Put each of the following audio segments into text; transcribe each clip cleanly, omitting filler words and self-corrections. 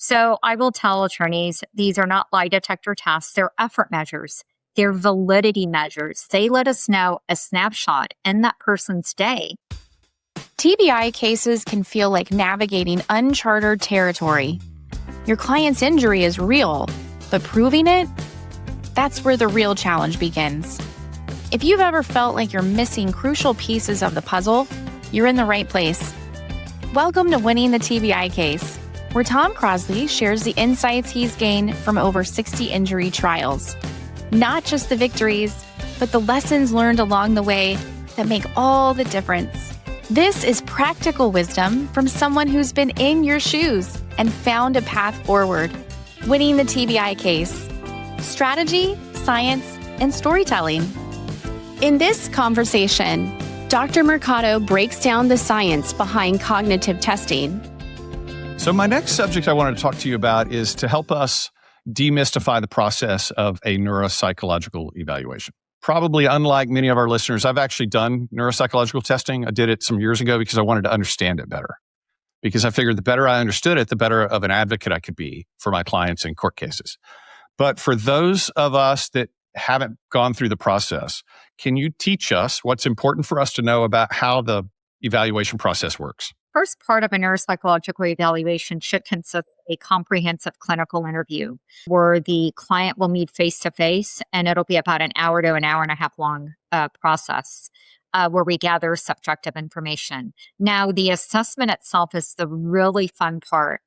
So I will tell attorneys, these are not lie detector tests. They're effort measures. They're validity measures. They let us know a snapshot in that person's day. TBI cases can feel like navigating uncharted territory. Your client's injury is real, but proving it, that's where the real challenge begins. If you've ever felt like you're missing crucial pieces of the puzzle, you're in the right place. Welcome to Winning the TBI Case, where Tom Crosley shares the insights he's gained from over 60 injury trials. Not just the victories, but the lessons learned along the way that make all the difference. This is practical wisdom from someone who's been in your shoes and found a path forward. Winning the TBI Case. Strategy, science, and storytelling. In this conversation, Dr. Mercado breaks down the science behind cognitive testing. So my next subject I wanted to talk to you about is to help us demystify the process of a neuropsychological evaluation. Probably unlike many of our listeners, I've actually done neuropsychological testing. I did it some years ago because I wanted to understand it better. Because I figured the better I understood it, the better of an advocate I could be for my clients in court cases. But for those of us that haven't gone through the process, can you teach us what's important for us to know about how the evaluation process works? First part of a neuropsychological evaluation should consist of a comprehensive clinical interview where the client will meet face-to-face, and it'll be about an hour to an hour and a half long process where we gather subjective information. Now, the assessment itself is the really fun part.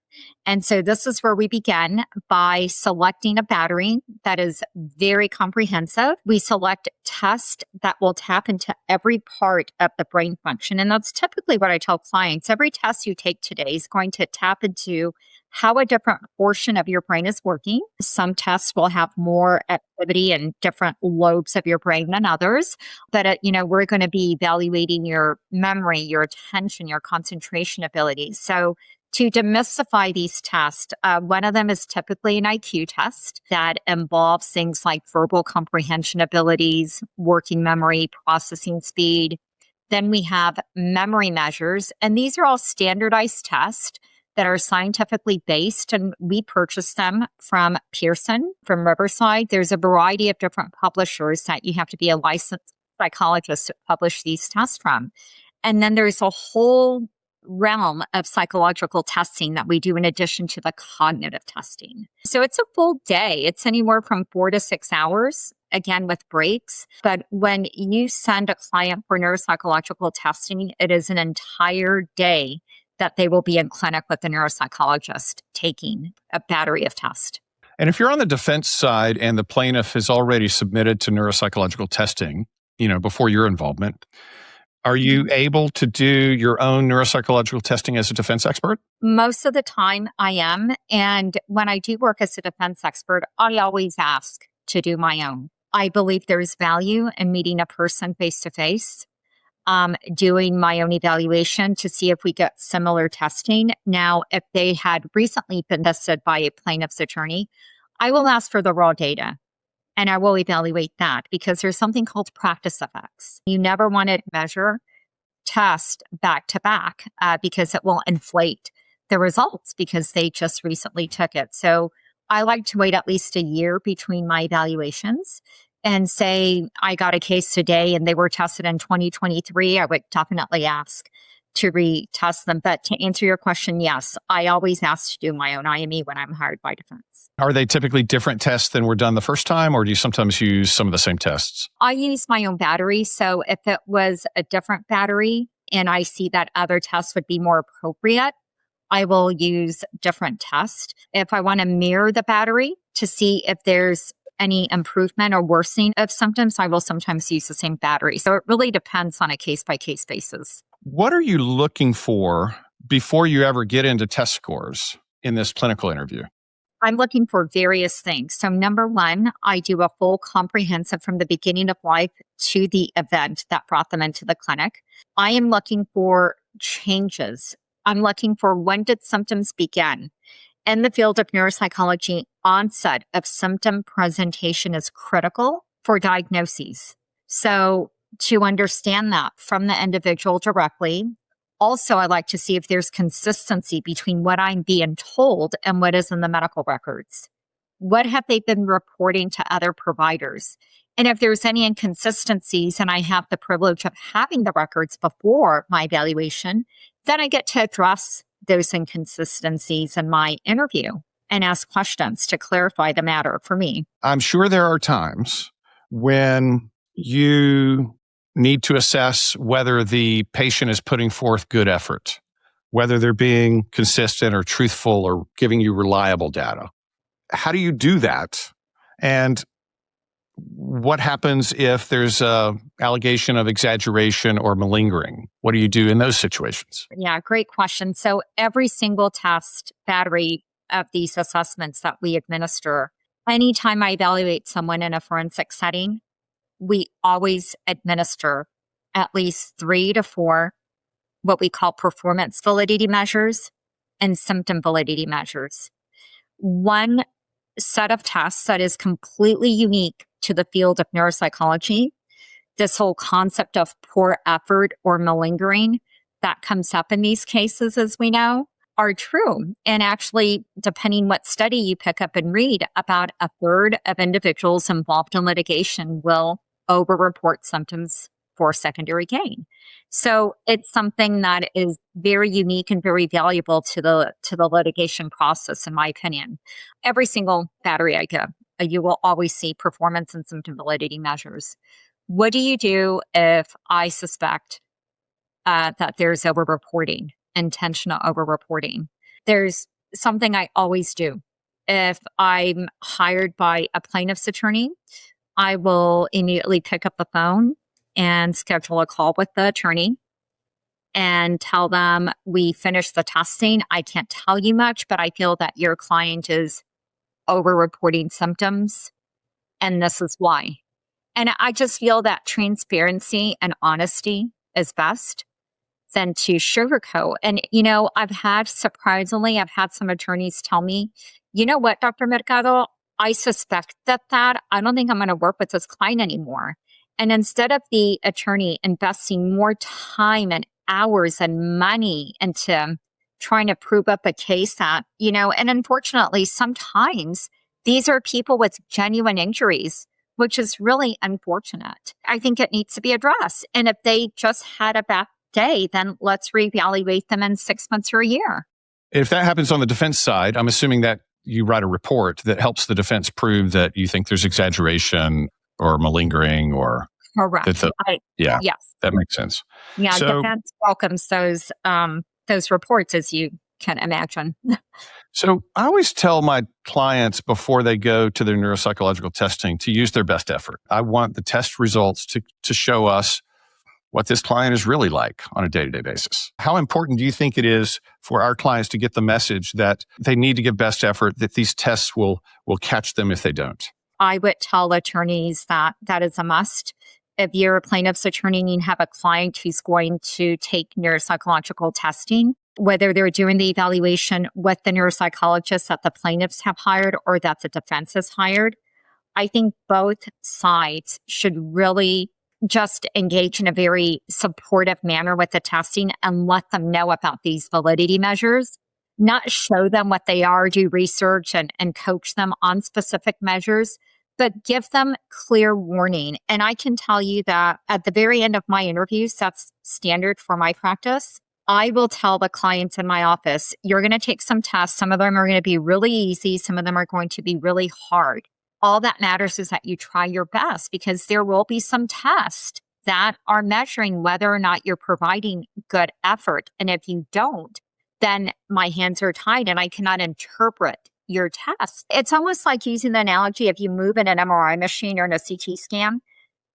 And so this is where we begin by selecting a battery that is very comprehensive. We select tests that will tap into every part of the brain function. And that's typically what I tell clients. Every test you take today is going to tap into how a different portion of your brain is working. Some tests will have more activity in different lobes of your brain than others. But, we're going to be evaluating your memory, your attention, your concentration abilities. So to demystify these tests, one of them is typically an IQ test that involves things like verbal comprehension abilities, working memory, processing speed. Then we have memory measures, and these are all standardized tests that are scientifically based, and we purchase them from Pearson, from Riverside. There's a variety of different publishers that you have to be a licensed psychologist to publish these tests from. And then there's a whole realm of psychological testing that we do in addition to the cognitive testing. So it's a full day. It's anywhere from 4 to 6 hours, again, with breaks. But when you send a client for neuropsychological testing, it is an entire day that they will be in clinic with the neuropsychologist taking a battery of tests. And if you're on the defense side and the plaintiff has already submitted to neuropsychological testing, before your involvement, are you able to do your own neuropsychological testing as a defense expert? Most of the time I am. And when I do work as a defense expert, I always ask to do my own. I believe there's value in meeting a person face to face, doing my own evaluation to see if we get similar testing. Now, if they had recently been tested by a plaintiff's attorney, I will ask for the raw data. And I will evaluate that because there's something called practice effects. You never want to measure test back to back because it will inflate the results because they just recently took it. So I like to wait at least a year between my evaluations and say I got a case today and they were tested in 2023. I would definitely ask to retest them. But to answer your question, yes, I always ask to do my own IME when I'm hired by defense. Are they typically different tests than were done the first time, or do you sometimes use some of the same tests? I use my own battery. So if it was a different battery and I see that other tests would be more appropriate, I will use different tests. If I want to mirror the battery to see if there's any improvement or worsening of symptoms, I will sometimes use the same battery. So it really depends on a case-by-case basis. What are you looking for before you ever get into test scores in this clinical interview? I'm looking for various things. So number one, I do a full comprehensive from the beginning of life to the event that brought them into the clinic. I am looking for changes. I'm looking for when did symptoms begin. In the field of neuropsychology, onset of symptom presentation is critical for diagnoses. So to understand that from the individual directly, Also, I like to see if there's consistency between what I'm being told and what is in the medical records. What have they been reporting to other providers? And if there's any inconsistencies and I have the privilege of having the records before my evaluation, then I get to address those inconsistencies in my interview and ask questions to clarify the matter for me. I'm sure there are times when you need to assess whether the patient is putting forth good effort, whether they're being consistent or truthful or giving you reliable data. How do you do that? And what happens if there's a allegation of exaggeration or malingering? What do you do in those situations? Yeah, great question. So every single test battery of these assessments that we administer, anytime I evaluate someone in a forensic setting, we always administer at least 3 to 4 what we call performance validity measures and symptom validity measures. One set of tests that is completely unique to the field of neuropsychology, this whole concept of poor effort or malingering that comes up in these cases, as we know, are true. And actually, depending what study you pick up and read, about a third of individuals involved in litigation will overreport symptoms for secondary gain. So it's something that is very unique and very valuable to the litigation process, in my opinion. Every single battery I give, you will always see performance and symptom validity measures. What do you do if I suspect that there's overreporting, intentional overreporting? There's something I always do. If I'm hired by a plaintiff's attorney, I will immediately pick up the phone and schedule a call with the attorney and tell them we finished the testing. I can't tell you much, but I feel that your client is over-reporting symptoms, and this is why. And I just feel that transparency and honesty is best than to sugarcoat. And, I've had some attorneys tell me, you know what, Dr. Mercado, I suspect that I don't think I'm going to work with this client anymore. And instead of the attorney investing more time and hours and money into trying to prove up a case that, and unfortunately, sometimes these are people with genuine injuries, which is really unfortunate. I think it needs to be addressed. And if they just had a bad day, then let's reevaluate them in 6 months or a year. If that happens on the defense side, I'm assuming that you write a report that helps the defense prove that you think there's exaggeration or malingering or... Correct. Yes. That makes sense. Yeah, defense welcomes those reports, as you can imagine. So I always tell my clients before they go to their neuropsychological testing to use their best effort. I want the test results to show us what this client is really like on a day-to-day basis. How important do you think it is for our clients to get the message that they need to give best effort, that these tests will catch them if they don't? I would tell attorneys that is a must. If you're a plaintiff's attorney and you have a client who's going to take neuropsychological testing, whether they're doing the evaluation with the neuropsychologist that the plaintiffs have hired or that the defense has hired, I think both sides should really just engage in a very supportive manner with the testing and let them know about these validity measures, not show them what they are, do research and coach them on specific measures, but give them clear warning. And I can tell you that at the very end of my interviews, that's standard for my practice. I will tell the clients in my office, you're going to take some tests. Some of them are going to be really easy. Some of them are going to be really hard. All that matters is that you try your best, because there will be some tests that are measuring whether or not you're providing good effort. And if you don't, then my hands are tied and I cannot interpret your test. It's almost like using the analogy, if you move in an MRI machine or in a CT scan,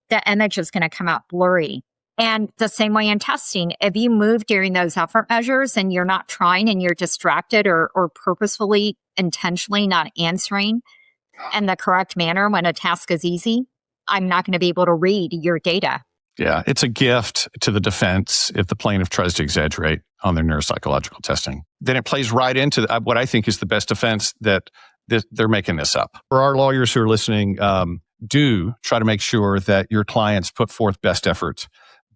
the image is going to come out blurry. And the same way in testing, if you move during those effort measures and you're not trying and you're distracted or purposefully, intentionally not answering in the correct manner when a task is easy, I'm not going to be able to read your data. Yeah, it's a gift to the defense if the plaintiff tries to exaggerate on their neuropsychological testing. Then it plays right into what I think is the best defense, that they're making this up. For our lawyers who are listening, do try to make sure that your clients put forth best efforts.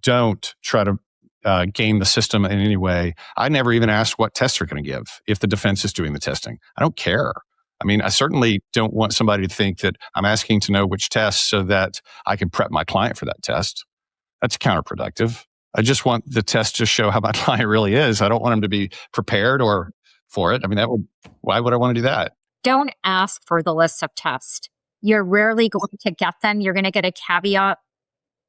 Don't try to game the system in any way. I never even ask what tests they're going to give if the defense is doing the testing. I don't care. I mean, I certainly don't want somebody to think that I'm asking to know which tests so that I can prep my client for that test. That's counterproductive. I just want the test to show how my client really is. I don't want them to be prepared or for it. I mean, why would I want to do that? Don't ask for the list of tests. You're rarely going to get them. You're going to get a caveat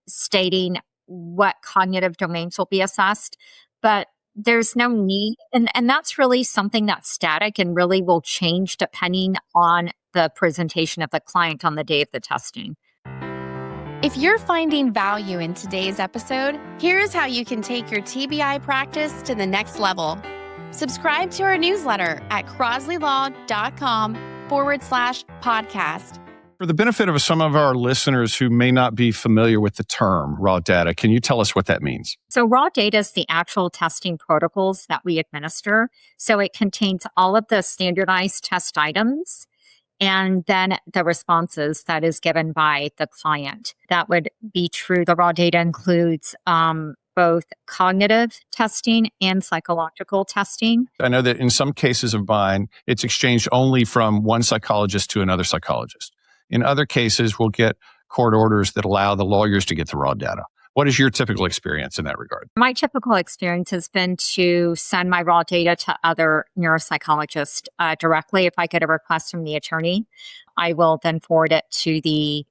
stating what cognitive domains will be assessed, but there's no need. And that's really something that's static and really will change depending on the presentation of the client on the day of the testing. If you're finding value in today's episode, here's how you can take your TBI practice to the next level. Subscribe to our newsletter at crosleylaw.com/podcast. For the benefit of some of our listeners who may not be familiar with the term raw data, can you tell us what that means? So raw data is the actual testing protocols that we administer. So it contains all of the standardized test items and then the responses that is given by the client. That would be true. The raw data includes both cognitive testing and psychological testing. I know that in some cases of mine, it's exchanged only from one psychologist to another psychologist. In other cases, we'll get court orders that allow the lawyers to get the raw data. What is your typical experience in that regard? My typical experience has been to send my raw data to other neuropsychologists directly. If I get a request from the attorney, I will then forward it to the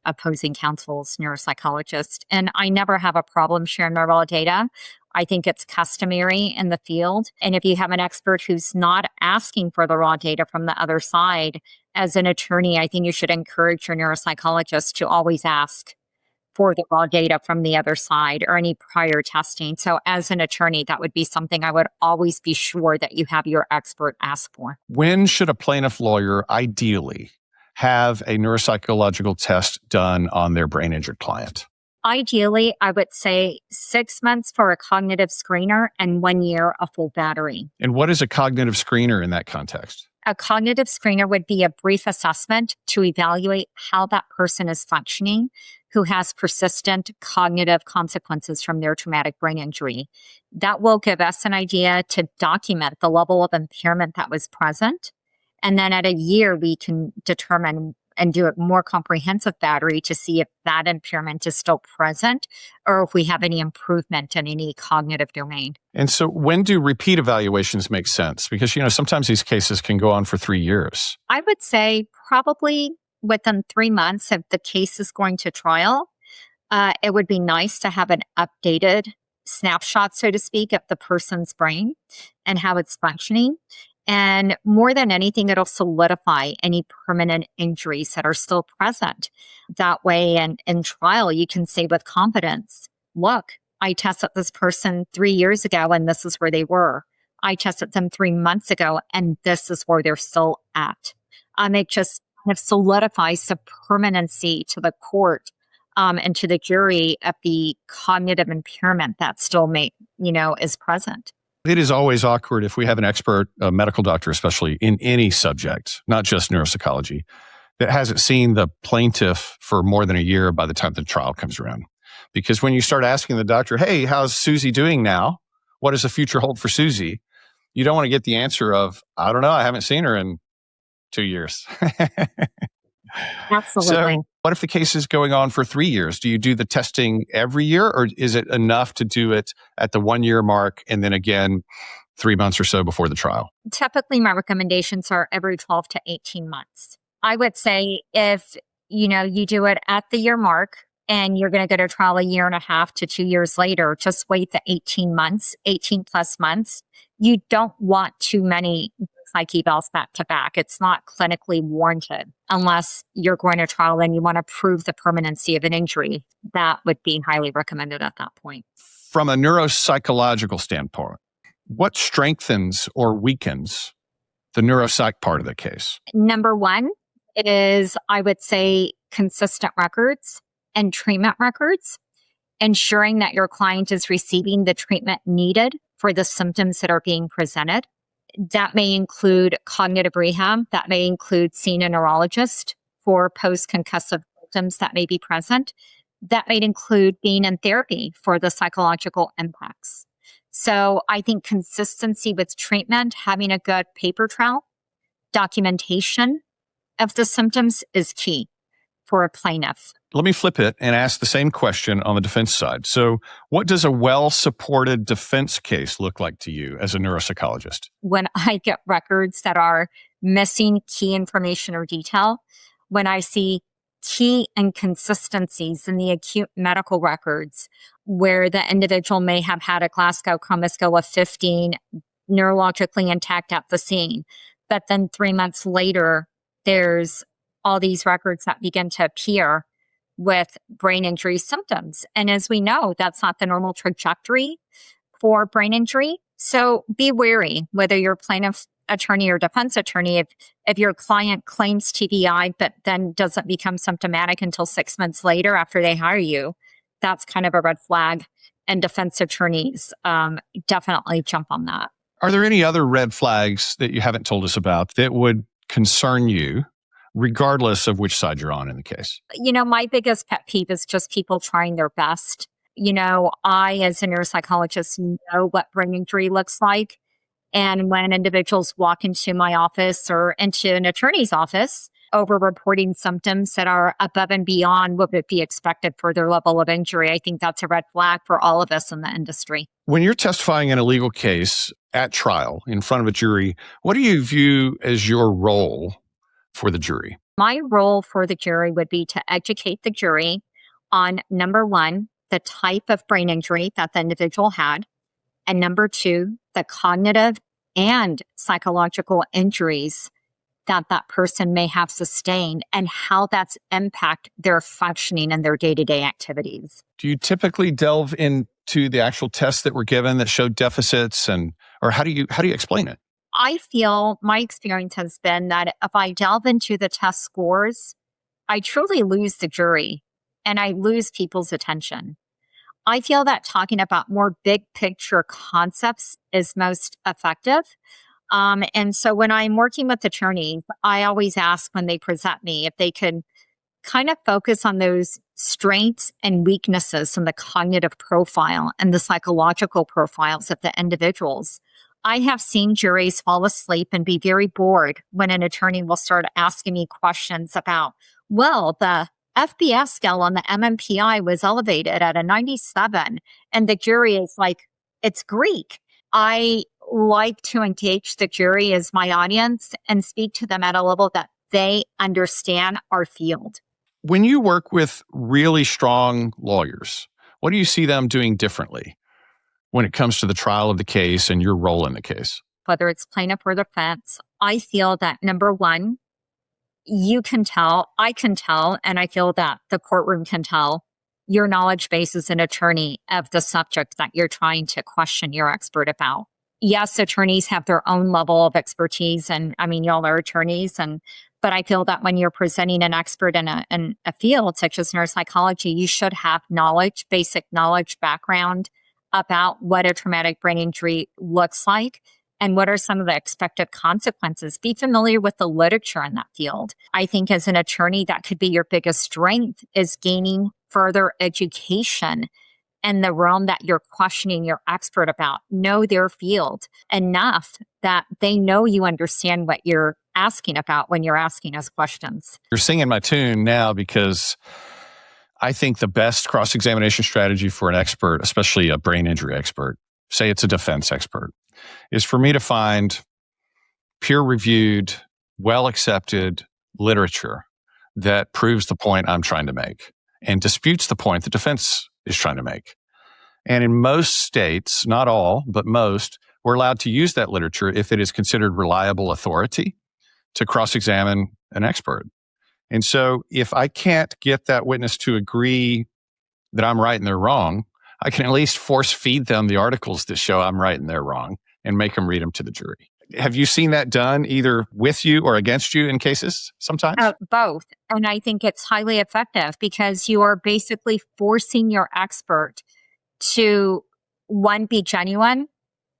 opposing counsel's neuropsychologist. And I never have a problem sharing my raw data. I think it's customary in the field. And if you have an expert who's not asking for the raw data from the other side, as an attorney, I think you should encourage your neuropsychologist to always ask for the raw data from the other side or any prior testing. So as an attorney, that would be something I would always be sure that you have your expert ask for. When should a plaintiff lawyer ideally have a neuropsychological test done on their brain injured client? Ideally, I would say 6 months for a cognitive screener and 1 year a full battery. And what is a cognitive screener in that context? A cognitive screener would be a brief assessment to evaluate how that person is functioning who has persistent cognitive consequences from their traumatic brain injury. That will give us an idea to document the level of impairment that was present. And then at a year, we can determine and do a more comprehensive battery to see if that impairment is still present or if we have any improvement in any cognitive domain. And so when do repeat evaluations make sense? Because, sometimes these cases can go on for 3 years. I would say probably within 3 months if the case is going to trial. It would be nice to have an updated snapshot, so to speak, of the person's brain and how it's functioning. And more than anything, it'll solidify any permanent injuries that are still present. That way, and in trial, you can say with confidence, look, I tested this person 3 years ago and this is where they were. I tested them 3 months ago and this is where they're still at. It just kind of solidifies the permanency to the court and to the jury of the cognitive impairment that still is present. It is always awkward if we have an expert, a medical doctor especially, in any subject, not just neuropsychology, that hasn't seen the plaintiff for more than a year by the time the trial comes around. Because when you start asking the doctor, hey, how's Susie doing now? What does the future hold for Susie? You don't want to get the answer of, I don't know, I haven't seen her in 2 years. Absolutely. So what if the case is going on for 3 years? Do you do the testing every year, or is it enough to do it at the 1 year mark and then again 3 months or so before the trial? Typically, my recommendations are every 12 to 18 months. I would say if, you do it at the year mark and you're going to go to trial a year and a half to 2 years later, just wait the 18 plus months. You don't want too many psych evals back to back. It's not clinically warranted unless you're going to trial and you want to prove the permanency of an injury. That would be highly recommended at that point. From a neuropsychological standpoint, what strengthens or weakens the neuropsych part of the case? Number one is, I would say, consistent records and treatment records, ensuring that your client is receiving the treatment needed for the symptoms that are being presented. That may include cognitive rehab. That may include seeing a neurologist for post-concussive symptoms that may be present. That might include being in therapy for the psychological impacts. So I think consistency with treatment, having a good paper trail, documentation of the symptoms is key for a plaintiff. Let me flip it and ask the same question on the defense side. So, what does a well-supported defense case look like to you as a neuropsychologist? When I get records that are missing key information or detail, when I see key inconsistencies in the acute medical records where the individual may have had a Glasgow coma scale of 15, neurologically intact at the scene, but then 3 months later, there's all these records that begin to appear with brain injury symptoms. And as we know, that's not the normal trajectory for brain injury. So be wary whether you're plaintiff attorney or defense attorney. If your client claims TBI, but then doesn't become symptomatic until 6 months later after they hire you, that's kind of a red flag. And defense attorneys definitely jump on that. Are there any other red flags that you haven't told us about that would concern you, regardless of which side you're on in the case? My biggest pet peeve is just people trying their best. I, as a neuropsychologist, know what brain injury looks like. And when individuals walk into my office or into an attorney's office over reporting symptoms that are above and beyond what would be expected for their level of injury, I think that's a red flag for all of us in the industry. When you're testifying in a legal case at trial in front of a jury, what do you view as your role for the jury? My role for the jury would be to educate the jury on, number one, the type of brain injury that the individual had, and number two, the cognitive and psychological injuries that that person may have sustained and how that's impact their functioning and their day-to-day activities. Do you typically delve into the actual tests that were given that showed deficits, or how do you explain it? I feel my experience has been that if I delve into the test scores, I truly lose the jury and I lose people's attention. I feel that talking about more big picture concepts is most effective. And so when I'm working with attorneys, I always ask when they present me if they could kind of focus on those strengths and weaknesses in the cognitive profile and the psychological profiles of the individuals. I have seen juries fall asleep and be very bored when an attorney will start asking me questions about, well, the FBS scale on the MMPI was elevated at a 97, and the jury is like, it's Greek. I like to engage the jury as my audience and speak to them at a level that they understand our field. When you work with really strong lawyers, what do you see them doing differently when it comes to the trial of the case and your role in the case? Whether it's plaintiff or defense, I feel that, number one, you can tell, I can tell, and I feel that the courtroom can tell your knowledge base as an attorney of the subject that you're trying to question your expert about. Yes, attorneys have their own level of expertise, and I mean, y'all are attorneys, but I feel that when you're presenting an expert in a field such as neuropsychology, you should have knowledge, basic knowledge, background about what a traumatic brain injury looks like and what are some of the expected consequences. Be familiar with the literature in that field. I think as an attorney, that could be your biggest strength, is gaining further education in the realm that you're questioning your expert about. Know their field enough that they know you understand what you're asking about when you're asking us questions. You're singing my tune now, because I think the best cross-examination strategy for an expert, especially a brain injury expert, say it's a defense expert, is for me to find peer-reviewed, well-accepted literature that proves the point I'm trying to make and disputes the point the defense is trying to make. And in most states, not all, but most, we're allowed to use that literature if it is considered reliable authority to cross-examine an expert. And so if I can't get that witness to agree that I'm right and they're wrong, I can at least force feed them the articles that show I'm right and they're wrong and make them read them to the jury. Have you seen that done either with you or against you in cases sometimes? Both. And I think it's highly effective because you are basically forcing your expert to, one, be genuine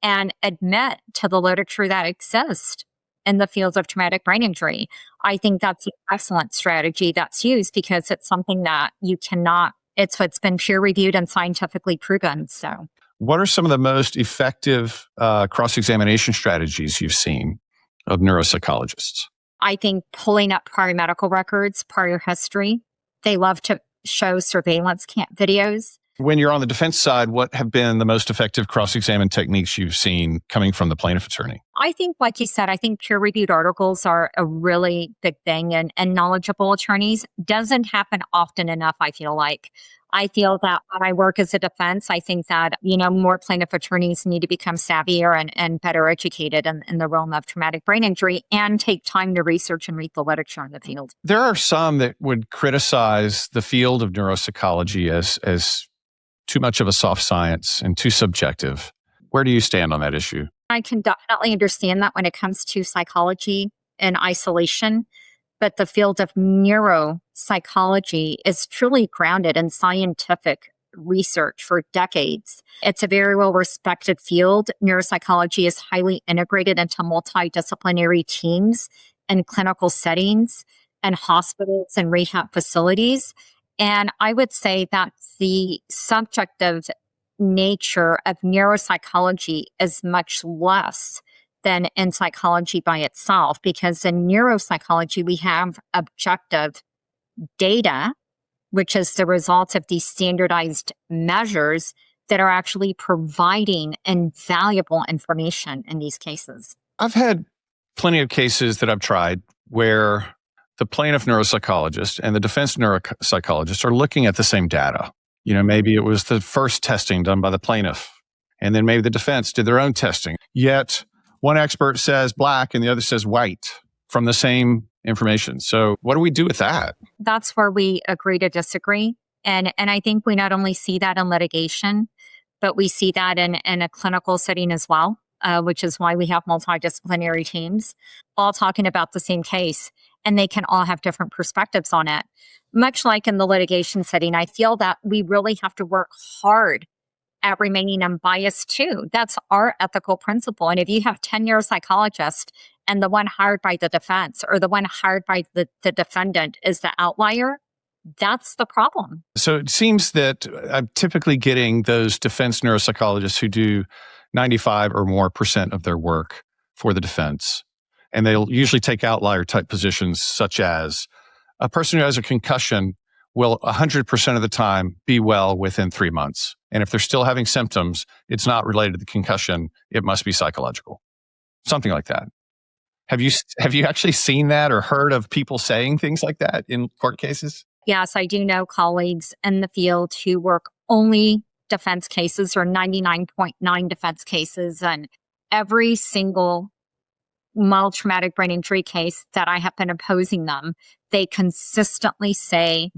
and admit to the literature that exists in the fields of traumatic brain injury. I think that's an excellent strategy that's used because it's something that you cannot It's what's been peer reviewed and scientifically proven. So, what are some of the most effective cross-examination strategies you've seen of neuropsychologists? I think pulling up prior medical records, prior history. They love to show surveillance videos. When you're on the defense side, what have been the most effective cross-examine techniques you've seen coming from the plaintiff attorney? I think, like you said, I think peer-reviewed articles are a really big thing, and knowledgeable attorneys doesn't happen often enough, I feel like. I feel that when I work as a defense, I think that, more plaintiff attorneys need to become savvier and better educated in the realm of traumatic brain injury and take time to research and read the literature in the field. There are some that would criticize the field of neuropsychology as too much of a soft science and too subjective. Where do you stand on that issue? I can definitely understand that when it comes to psychology in isolation, but the field of neuropsychology is truly grounded in scientific research for decades. It's a very well-respected field. Neuropsychology is highly integrated into multidisciplinary teams and clinical settings and hospitals and rehab facilities. And I would say that the subjective nature of neuropsychology is much less than in psychology by itself, because in neuropsychology, we have objective data, which is the result of these standardized measures that are actually providing invaluable information in these cases. I've had plenty of cases that I've tried where the plaintiff neuropsychologist and the defense neuropsychologist are looking at the same data. Maybe it was the first testing done by the plaintiff, and then maybe the defense did their own testing. Yet one expert says black and the other says white from the same information. So what do we do with that? That's where we agree to disagree. And I think we not only see that in litigation, but we see that in a clinical setting as well, which is why we have multidisciplinary teams all talking about the same case, and they can all have different perspectives on it. Much like in the litigation setting, I feel that we really have to work hard at remaining unbiased too. That's our ethical principle. And if you have 10 neuropsychologists and the one hired by the defense or the one hired by the defendant is the outlier, that's the problem. So it seems that I'm typically getting those defense neuropsychologists who do 95 or more % of their work for the defense. And they'll usually take outlier type positions, such as a person who has a concussion will 100% of the time be well within 3 months. And if they're still having symptoms, it's not related to the concussion. It must be psychological. Something like that. Have you actually seen that or heard of people saying things like that in court cases? Yes, I do know colleagues in the field who work only defense cases or 99.9 defense cases, and every single mild traumatic brain injury case that I have been opposing them, they consistently say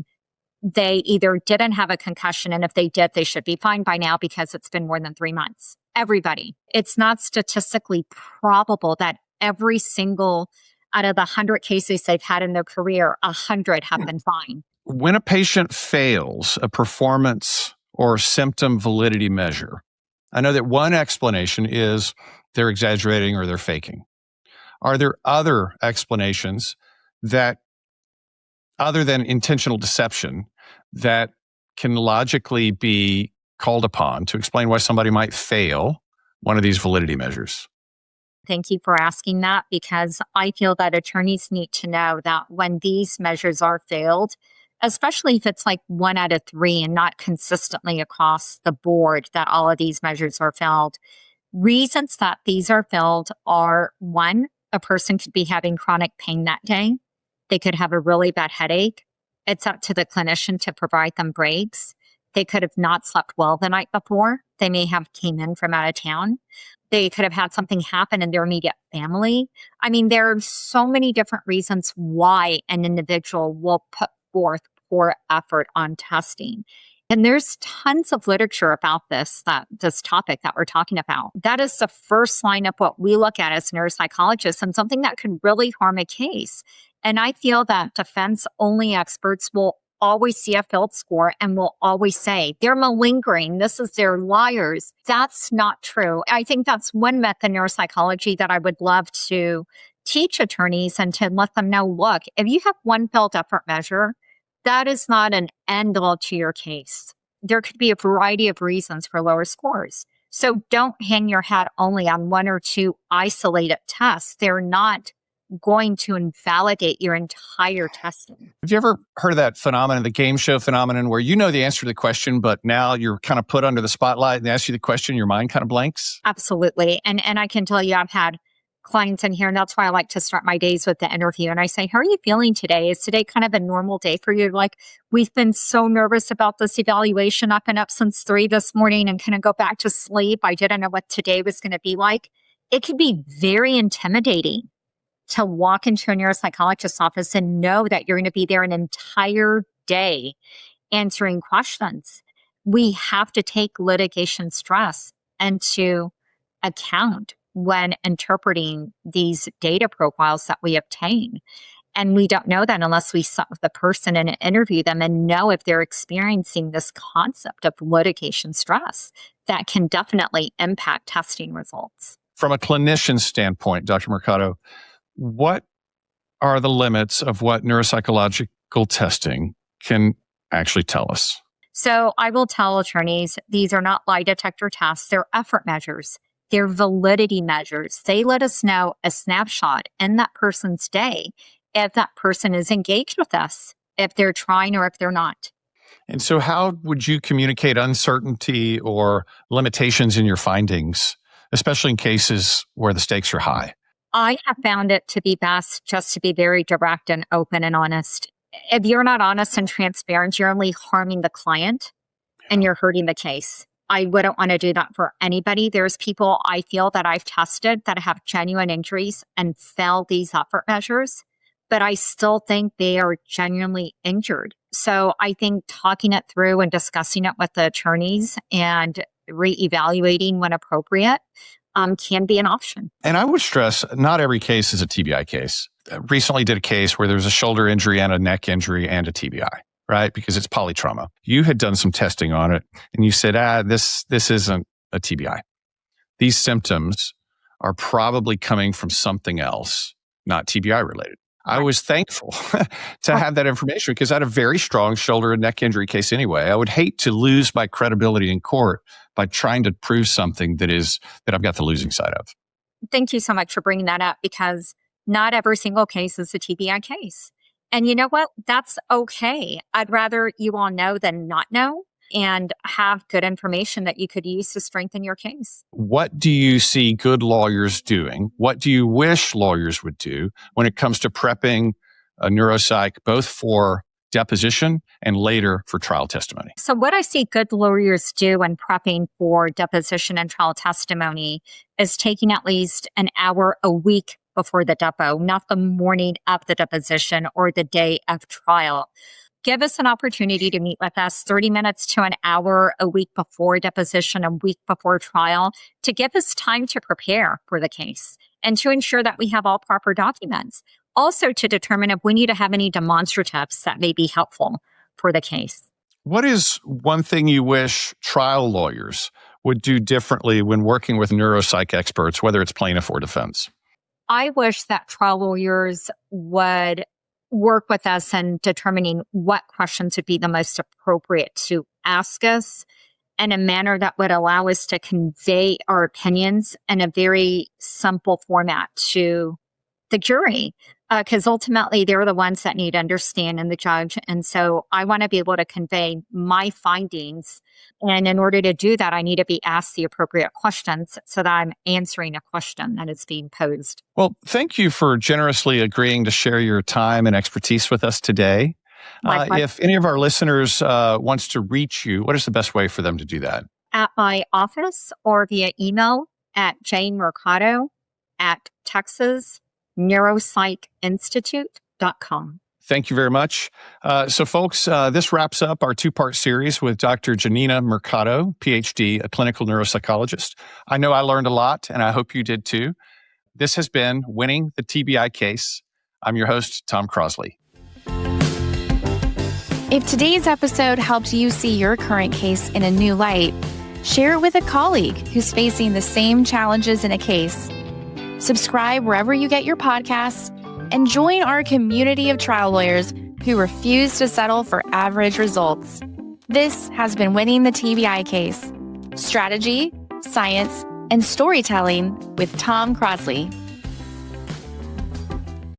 they either didn't have a concussion, and if they did, they should be fine by now because it's been more than 3 months. Everybody. It's not statistically probable that every single out of the 100 cases they've had in their career, 100 have been fine. When a patient fails a performance or symptom validity measure, I know that one explanation is they're exaggerating or they're faking. Are there other explanations that, other than intentional deception, that can logically be called upon to explain why somebody might fail one of these validity measures? Thank you for asking that, because I feel that attorneys need to know that when these measures are failed, especially if it's like 1 out of 3 and not consistently across the board that all of these measures are failed, reasons that these are failed are: 1, a person could be having chronic pain that day. They could have a really bad headache. It's up to the clinician to provide them breaks. They could have not slept well the night before. They may have came in from out of town. They could have had something happen in their immediate family. I mean, there are so many different reasons why an individual will put forth poor effort on testing. And there's tons of literature about this topic that we're talking about. That is the first line of what we look at as neuropsychologists, and something that could really harm a case. And I feel that defense-only experts will always see a failed score and will always say, they're malingering, they're liars. That's not true. I think that's one myth in neuropsychology that I would love to teach attorneys and to let them know, look, if you have one failed effort measure, That is not an end all to your case. There could be a variety of reasons for lower scores. So don't hang your hat only on one or two isolated tests. They're not going to invalidate your entire testing. Have you ever heard of that phenomenon, the game show phenomenon, where you know the answer to the question, but now you're kind of put under the spotlight and they ask you the question, your mind kind of blanks? Absolutely. And I can tell you, I've had clients in here, and that's why I like to start my days with the interview. And I say, how are you feeling today? Is today kind of a normal day for you? Like, we've been so nervous about this evaluation. I've been up since 3 this morning and kind of go back to sleep. I didn't know what today was going to be like. It can be very intimidating to walk into a neuropsychologist's office and know that you're going to be there an entire day answering questions. We have to take litigation stress into account when interpreting these data profiles that we obtain. And we don't know that unless we sit with the person and interview them and know if they're experiencing this concept of litigation stress that can definitely impact testing results. From a clinician standpoint, Dr. Mercado, what are the limits of what neuropsychological testing can actually tell us? So I will tell attorneys, these are not lie detector tests. They're effort measures. They're validity measures. They let us know a snapshot in that person's day if that person is engaged with us, if they're trying or if they're not. And so how would you communicate uncertainty or limitations in your findings, especially in cases where the stakes are high? I have found it to be best just to be very direct and open and honest. If you're not honest and transparent, you're only harming the client and you're hurting the case. I wouldn't want to do that for anybody. There's people I feel that I've tested that have genuine injuries and failed these effort measures, but I still think they are genuinely injured. So I think talking it through and discussing it with the attorneys and reevaluating when appropriate can be an option. And I would stress, not every case is a TBI case. I recently did a case where there was a shoulder injury and a neck injury and a TBI, right? Because it's polytrauma. You had done some testing on it and you said, this isn't a TBI. These symptoms are probably coming from something else, not TBI related. I was thankful to have that information because I had a very strong shoulder and neck injury case anyway. I would hate to lose my credibility in court by trying to prove something that I've got the losing side of. Thank you so much for bringing that up because not every single case is a TBI case. And you know what? That's okay. I'd rather you all know than not know and have good information that you could use to strengthen your case. What do you see good lawyers doing? What do you wish lawyers would do when it comes to prepping a neuropsych, both for deposition and later for trial testimony? So what I see good lawyers do when prepping for deposition and trial testimony is taking at least an hour a week before the depo, not the morning of the deposition or the day of trial. Give us an opportunity to meet with us 30 minutes to an hour a week before deposition, a week before trial, to give us time to prepare for the case and to ensure that we have all proper documents. Also to determine if we need to have any demonstratives that may be helpful for the case. What is one thing you wish trial lawyers would do differently when working with neuropsych experts, whether it's plaintiff or defense? I wish that trial lawyers would work with us in determining what questions would be the most appropriate to ask us in a manner that would allow us to convey our opinions in a very simple format to the jury. Because ultimately, they're the ones that need to understand and the judge. And so I want to be able to convey my findings. And in order to do that, I need to be asked the appropriate questions so that I'm answering a question that is being posed. Well, thank you for generously agreeing to share your time and expertise with us today. If any of our listeners wants to reach you, what is the best way for them to do that? At my office or via email at jnmercado@texasneuropsychinstitute.com. Thank you very much. So folks, this wraps up our two-part series with Dr. Janyna Mercado, PhD, a clinical neuropsychologist. I know I learned a lot, and I hope you did too. This has been Winning the TBI Case. I'm your host, Tom Crosley. If today's episode helped you see your current case in a new light, share it with a colleague who's facing the same challenges in a case. Subscribe wherever you get your podcasts and join our community of trial lawyers who refuse to settle for average results. This has been Winning the TBI Case. Strategy, science, and storytelling with Tom Crosley.